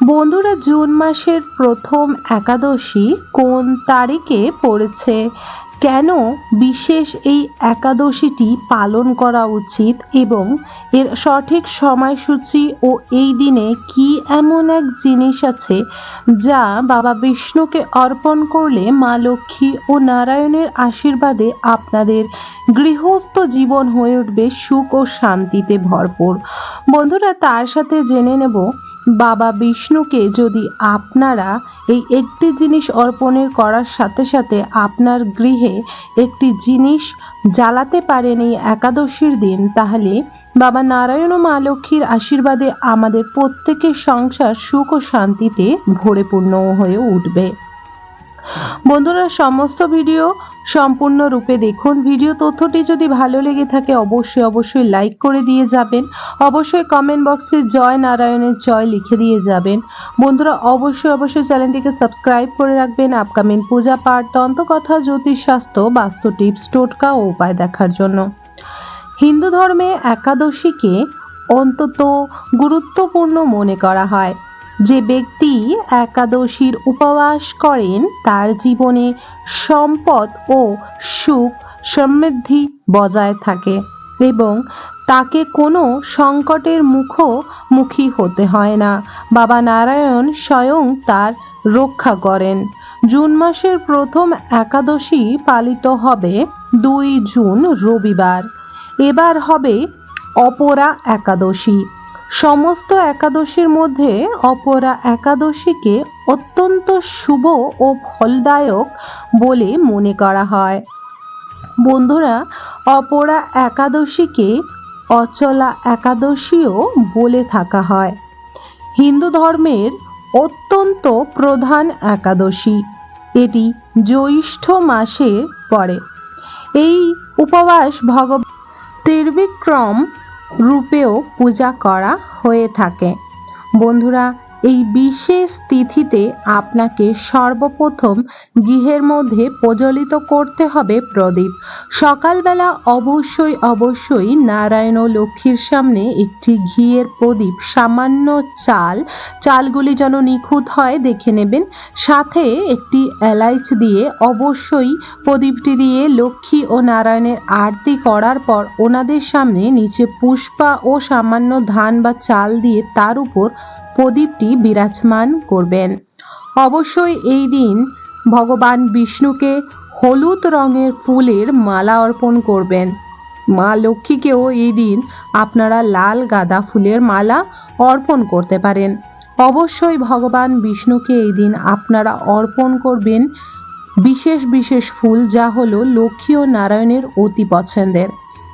বন্ধুরা, জুন মাসের প্রথম একাদশী কোন তারিখে পড়েছে, কেন বিশেষ এই একাদশীটি পালন করা উচিত এবং এর সঠিক সময়সূচি ও এই দিনে কি এমন এক জিনিস আছে যা বাবা বিষ্ণুকে অর্পণ করলে মা লক্ষ্মী ও নারায়ণের আশীর্বাদে আপনাদের গৃহস্থ জীবন হয়ে উঠবে সুখ ও শান্তিতে ভরপুর। বন্ধুরা, তার সাথে জেনে নেব বাবা বিষ্ণুকে যদি আপনারা এই একটি জিনিস অর্পণের করার সাথে সাথে আপনার গৃহে একটি জিনিস জ্বালাতে পারেন এই একাদশীর দিন, তাহলে বাবা নারায়ণ ও মা লক্ষ্মীর আশীর্বাদে আমাদের প্রত্যেকের সংসার সুখ ও শান্তিতে ভরিপূর্ণ হয়ে উঠবে। বন্ধুরা, সমস্ত ভিডিও সম্পূর্ণরূপে দেখুন। ভিডিও তথ্যটি যদি ভালো লেগে থাকে অবশ্যই লাইক করে দিয়ে যাবেন। অবশ্যই কমেন্ট বক্সে জয় নারায়ণের জয় লিখে দিয়ে যাবেন। বন্ধুরা, অবশ্যই চ্যানেলটিকে সাবস্ক্রাইব করে রাখবেন আপকামিং পূজা পাঠ, তন্ত্রকথা, জ্যোতিষশাস্ত্র, বাস্তু টিপস, টোটকা ও উপায় দেখার জন্য। হিন্দু ধর্মে একাদশীকে অত্যন্ত গুরুত্বপূর্ণ মনে করা হয়। যে ব্যক্তি একাদশীর উপবাস করেন তার জীবনে সম্পদ ও সুখ সমৃদ্ধি বজায় থাকে এবং তাকে কোনো সংকটের মুখোমুখি হতে হয় না। বাবা নারায়ণ স্বয়ং তার রক্ষা করেন। জুন মাসের প্রথম একাদশী পালিত হবে 2 জুন রবিবার। এবার হবে অপরা একাদশী। সমস্ত একাদশীর মধ্যে অপরা একাদশীকে অত্যন্ত শুভ ও ফলদায়ক বলে মনে করা হয়। বন্ধুরা, অপরা একাদশীকে অচলা একাদশীও বলে থাকা হয়। হিন্দু ধর্মের অত্যন্ত প্রধান একাদশী। এটি জ্যৈষ্ঠ মাসের পরে। এই উপবাস ভগবান ত্রিবিক্রম রূপেও পূজা করা হয়ে থাকে। বন্ধুরা, এই বিশেষ তিথিতে আপনাকে সর্বপ্রথম গৃহের মধ্যে প্রজ্বলিত করতে হবে প্রদীপ। সকালবেলা অবশ্যই নারায়ণ ও লক্ষ্মীর সামনে একটি ঘিয়ের প্রদীপ, সামান্য চালগুলি যেন নিখুঁত হয় দেখে নেবেন, সাথে একটি এলাচ দিয়ে অবশ্যই প্রদীপটি দিয়ে লক্ষ্মী ও নারায়ণের আরতি করার পর ওনাদের সামনে নিচে পুষ্পা ও সামান্য ধান বা চাল দিয়ে তার উপর প্রদীপটি বিরাজমান করবেন। অবশ্যই এই দিন ভগবান বিষ্ণুকে হলুদ রঙের ফুলের মালা অর্পণ করবেন। মা লক্ষ্মীকেও এই দিন আপনারা লাল গাঁদা ফুলের মালা অর্পণ করতে পারেন। অবশ্যই ভগবান বিষ্ণুকে এই দিন আপনারা অর্পণ করবেন বিশেষ ফুল, যা হলো লক্ষ্মী ও নারায়ণের অতি পছন্দের।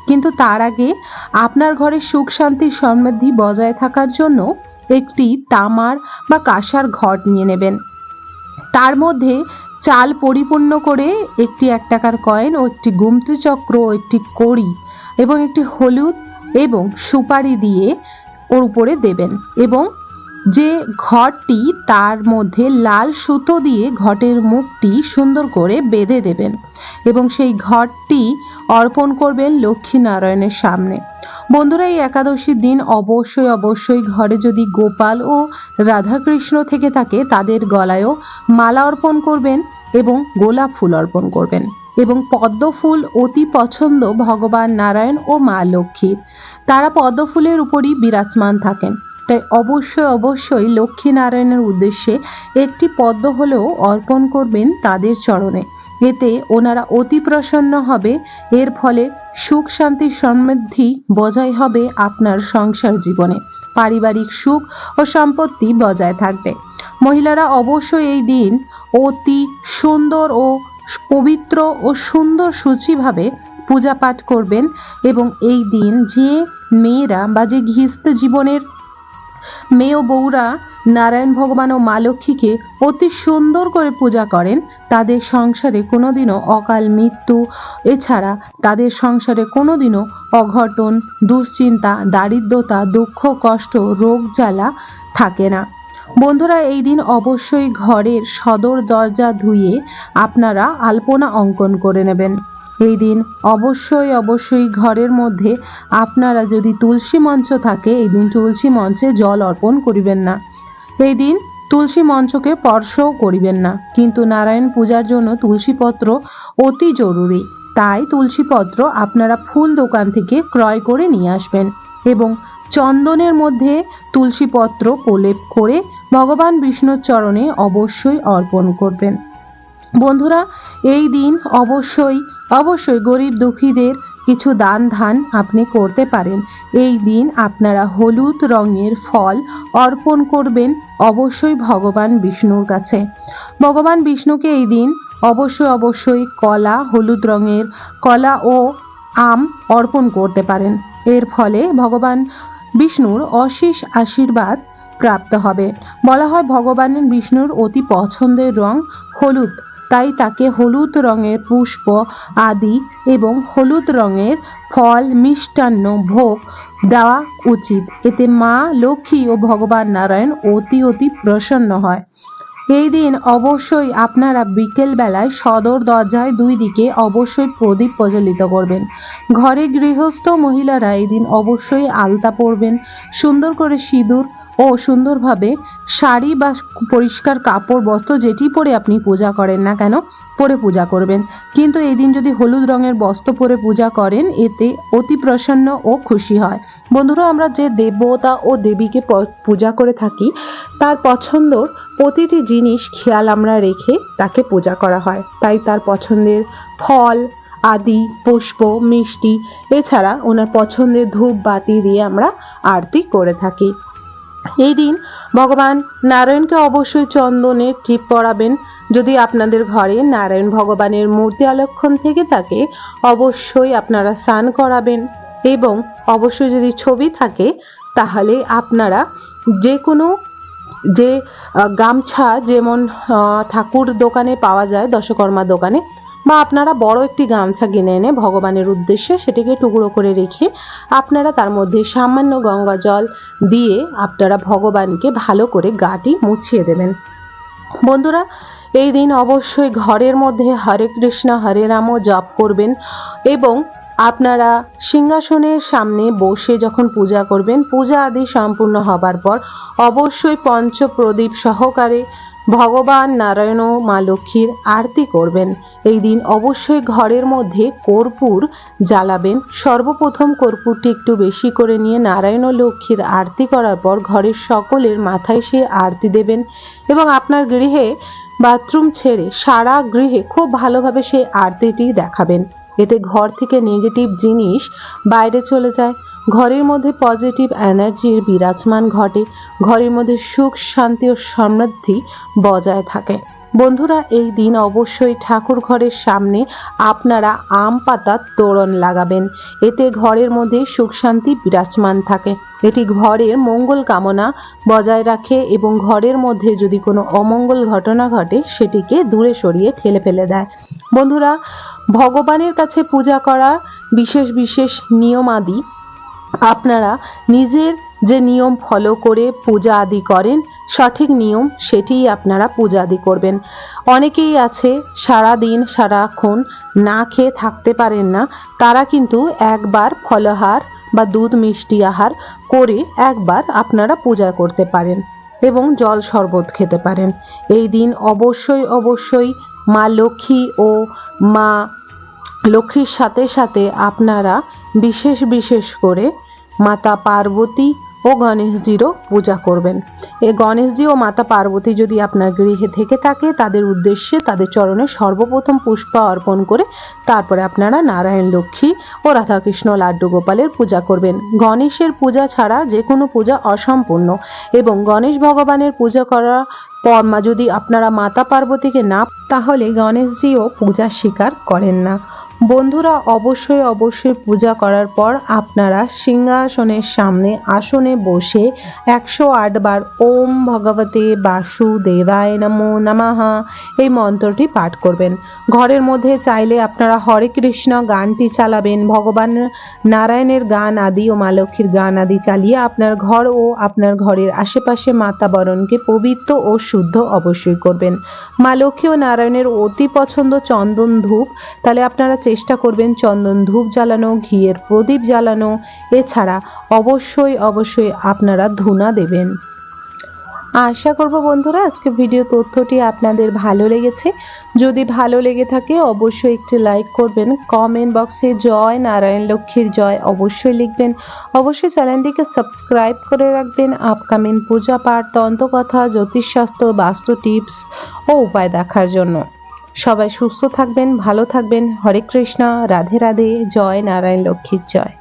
কিন্তু তার আগে আপনার ঘরে সুখ শান্তি সমৃদ্ধি বজায় থাকার জন্য একটি তামার বা কাঁসার ঘট নিয়ে নেবেন। তার মধ্যে চাল পরিপূর্ণ করে একটি 1 টাকার কয়েন ও একটি গুমতি চক্র ও একটি কড়ি এবং একটি হলুদ এবং সুপারি দিয়ে ওর উপরে দেবেন এবং যে ঘটটি তার মধ্যে লাল সুতো দিয়ে ঘটের মুখটি সুন্দর করে বেঁধে দেবেন এবং সেই ঘটটি অর্পণ করবেন লক্ষ্মী নারায়ণের সামনে। বন্ধুরা, এই একাদশীর দিন অবশ্যই ঘরে যদি গোপাল ও রাধাকৃষ্ণ থেকে থাকে তাদের গলায়ও মালা অর্পণ করবেন এবং গোলাপ ফুল অর্পণ করবেন এবং পদ্ম ফুল অতি পছন্দ ভগবান নারায়ণ ও মা লক্ষ্মীর। তারা পদ্ম ফুলের উপরই বিরাজমান থাকেন, তাই অবশ্যই লক্ষ্মী নারায়ণের উদ্দেশ্যে একটি পদ্ম হলেও অর্পণ করবেন তাদের চরণে। এতে ওনারা অতি প্রসন্ন হবে। এর ফলে সুখ শান্তি সমৃদ্ধি বজায় হবে আপনার সংসার জীবনে, পারিবারিক সুখ ও সম্পত্তি বজায় থাকবে। মহিলারা অবশ্যই এই দিন অতি সুন্দর ও পবিত্র ও সুন্দর সূচিভাবে পূজা পাঠ করবেন এবং এই দিন যে মেয়েরা বা যে গৃহস্থ জীবনের মেয়ে ও বউরা নারায়ণ ভগবান ও মা লক্ষ্মীকে অতি সুন্দর করে পূজা করেন, তাদের সংসারে কোনোদিনও অকাল মৃত্যু এছাড়া তাদের সংসারে কোনোদিনও অঘটন, দুশ্চিন্তা, দারিদ্রতা, দুঃখ, কষ্ট, রোগ জ্বালা থাকে না। বন্ধুরা, এই দিন অবশ্যই ঘরের সদর দরজা ধুয়ে আপনারা আলপনা অঙ্কন করে নেবেন। এই দিন অবশ্যই ঘরের মধ্যে আপনারা যদি তুলসী মঞ্চ থাকে এই দিন তুলসী মঞ্চে জল অর্পণ করিবেন না। এই দিন তুলসী মঞ্চকে স্পর্শও করিবেন না, কিন্তু নারায়ণ পূজার জন্য তুলসী পত্র অতি জরুরি। তাই তুলসী পত্র আপনারা ফুল দোকান থেকে ক্রয় করে নিয়ে আসবেন এবং চন্দনের মধ্যে তুলসী পত্র প্রলেপ করে ভগবান বিষ্ণুর চরণে অবশ্যই অর্পণ করবেন। বন্ধুরা, এই দিন অবশ্যই অবশ্যই গরিব দুঃখীদের কিছু দান ধান আপনি করতে পারেন। এই দিন আপনারা হলুদ রঙের ফল অর্পণ করবেন অবশ্যই ভগবান বিষ্ণুর কাছে। ভগবান বিষ্ণুকে এই দিন অবশ্যই অবশ্যই কলা, হলুদ রঙের কলা ও আম অর্পণ করতে পারেন। এর ফলে ভগবান বিষ্ণুর অশেষ আশীর্বাদ প্রাপ্ত হবে। বলা হয় ভগবান বিষ্ণুর অতি পছন্দের রং হলুদ, তাই তাকে হলুদ রঙের পুষ্প আদি এবং হলুদ রঙের ফল মিষ্টান্ন ভোগ দেওয়া উচিত। এতে মা লক্ষ্মী ও ভগবান নারায়ণ অতি অতি প্রসন্ন হয়। এই দিন অবশ্যই আপনারা বিকেল বেলায় সদর দরজায় দুই দিকে অবশ্যই প্রদীপ প্রজ্বলিত করবেন। ঘরে গৃহস্থ মহিলারা এই দিন অবশ্যই আলতা পরবেন, সুন্দর করে সিঁদুর ও সুন্দরভাবে শাড়ি বা পরিষ্কার কাপড় বস্ত্র যেটি পরে আপনি পূজা করেন না কেন পরে পূজা করবেন। কিন্তু এই দিন যদি হলুদ রঙের বস্ত্র পরে পূজা করেন এতে অতি প্রসন্ন ও খুশি হয়। বন্ধুরা, আমরা যে দেবতা ও দেবীকে পূজা করে থাকি তার পছন্দর প্রতিটি জিনিস খেয়াল আমরা রেখে তাকে পূজা করা হয়। তাই তার পছন্দের ফল আদি, পুষ্প, মিষ্টি, এছাড়া ওনার পছন্দের ধূপ বাতি দিয়ে আমরা আরতি করে থাকি। এই দিন ভগবান নারায়ণকে অবশ্যই চন্দনের টিপ পরাবেন। যদি আপনাদের ঘরে নারায়ণ ভগবানের মূর্তি আলক্ষণ থেকে থাকে অবশ্যই আপনারা স্নান করাবেন এবং অবশ্যই যদি ছবি থাকে তাহলে আপনারা যে কোনো যে গামছা যেমন ঠাকুর দোকানে পাওয়া যায় দশকর্মা দোকানে, বা আপনারা বড় একটি গামছা কিনে এনে ভগবানের উদ্দেশ্যে সেটিকে টুকরো করে রেখে আপনারা তার মধ্যে সামান্য গঙ্গা জল দিয়ে আপনারা ভগবানকে ভালো করে গাটি মুছিয়ে দেবেন। বন্ধুরা, এই দিন অবশ্যই ঘরের মধ্যে হরে কৃষ্ণ হরে রাম জপ করবেন এবং আপনারা সিংহাসনের সামনে বসে যখন পূজা করবেন, পূজা আদি সম্পূর্ণ হবার পর অবশ্যই পঞ্চপ্রদীপ সহকারে ভগবান নারায়ণ ও মা লক্ষ্মীর আরতি করবেন। এই দিন অবশ্যই ঘরের মধ্যে কর্পূর জ্বালাবেন। সর্বপ্রথম কর্পূরটি একটু বেশি করে নিয়ে নারায়ণ ও লক্ষ্মীর আরতি করার পর ঘরের সকলের মাথায় সে আরতি দেবেন এবং আপনার গৃহে বাথরুম ছেড়ে সারা গৃহে খুব ভালোভাবে সেই আরতিটি দেখাবেন। এতে ঘর থেকে নেগেটিভ জিনিস বাইরে চলে যায়, ঘরের মধ্যে পজিটিভ এনার্জির বিরাজমান ঘটে, ঘরের মধ্যে সুখ শান্তি ও সমৃদ্ধি বজায় থাকে। বন্ধুরা, এই দিন অবশ্যই ঠাকুর ঘরের সামনে আপনারা আম পাতার তোরণ লাগাবেন। এতে ঘরের মধ্যে সুখ শান্তি বিরাজমান থাকে। এটি ঘরের মঙ্গল কামনা বজায় রাখে এবং ঘরের মধ্যে যদি কোনো অমঙ্গল ঘটনা ঘটে সেটিকে দূরে সরিয়ে ঠেলে ফেলে দেয়। বন্ধুরা, ভগবানের কাছে পূজা করা বিশেষ বিশেষ নিয়মাদি আপনারা নিজের যে নিয়ম ফলো করে পূজা আদি করেন সঠিক নিয়ম সেটিই আপনারা পূজা আদি করবেন। অনেকেই আছে সারা দিন সারাক্ষণ না খেয়ে থাকতে পারেন না, তারা কিন্তু একবার ফলাহার বা দুধ মিষ্টি আহার করে একবার আপনারা পূজা করতে পারেন এবং জল শরবত খেতে পারেন। এই দিন অবশ্যই অবশ্যই মা লক্ষ্মী ও মা লক্ষ্মীর সাথে সাথে আপনারা বিশেষ বিশেষ করে মাতা পার্বতী ও গণেশজিরও পূজা করবেন। এই গণেশজি ও মাতা পার্বতী যদি আপনার গৃহে থেকে থাকে তাদের উদ্দেশ্যে তাদের চরণে সর্বপ্রথম পুষ্প অর্পণ করে তারপরে আপনারা নারায়ণ লক্ষ্মী ও রাধাকৃষ্ণ লাড্ডু গোপালের পূজা করবেন। গণেশের পূজা ছাড়া যে কোনো পূজা অসম্পূর্ণ এবং গণেশ ভগবানের পূজা করার পর যদি আপনারা মাতা পার্বতীকে না তাহলে গণেশজিও পূজা স্বীকার করেন না। বন্ধুরা, অবশ্যই অবশ্যই পূজা করার পর আপনারা সিংহাসনের সামনে আসনে বসে 108 বার ওম ভগবতে বাসুদেবায় নমো নমঃ এই মন্ত্রটি পাঠ করবেন। ঘরের মধ্যে চাইলে আপনারা হরে কৃষ্ণ গানটি চালাবেন, ভগবান নারায়ণের গান আদি ও মা লক্ষ্মীর গান আদি চালিয়ে আপনার ঘর ও আপনার ঘরের আশেপাশে মাতাবরণকে পবিত্র ও শুদ্ধ অবশ্যই করবেন। মা লক্ষ্মী ও নারায়ণের অতি পছন্দ চন্দন ধূপ, তাহলে আপনারা চেষ্টা করবেন চন্দন ধূপ জ্বালানো, ঘিয়ের প্রদীপ জ্বালানো, এছাড়া অবশ্যই অবশ্যই আপনারা ধূনা দেবেন। আশা করব বন্ধুরা আজকে ভিডিও তথ্যটি আপনাদের ভালো লেগেছে। যদি ভালো লেগে থাকে অবশ্যই একটি লাইক করবেন, কমেন্ট বক্সে জয় নারায়ণ লক্ষ্মীর জয় অবশ্যই লিখবেন। অবশ্যই চ্যানেলটিকে সাবস্ক্রাইব করে রাখবেন আপকামিং পূজা পাঠ, তন্ত্রকথা, জ্যোতিষশাস্ত্র, বাস্তু টিপস ও উপায় দেখার জন্য। সবাই সুস্থ থাকবেন, ভালো থাকবেন। হরে কৃষ্ণা, রাধে রাধে, জয় নারায়ণ লক্ষ্মীর জয়।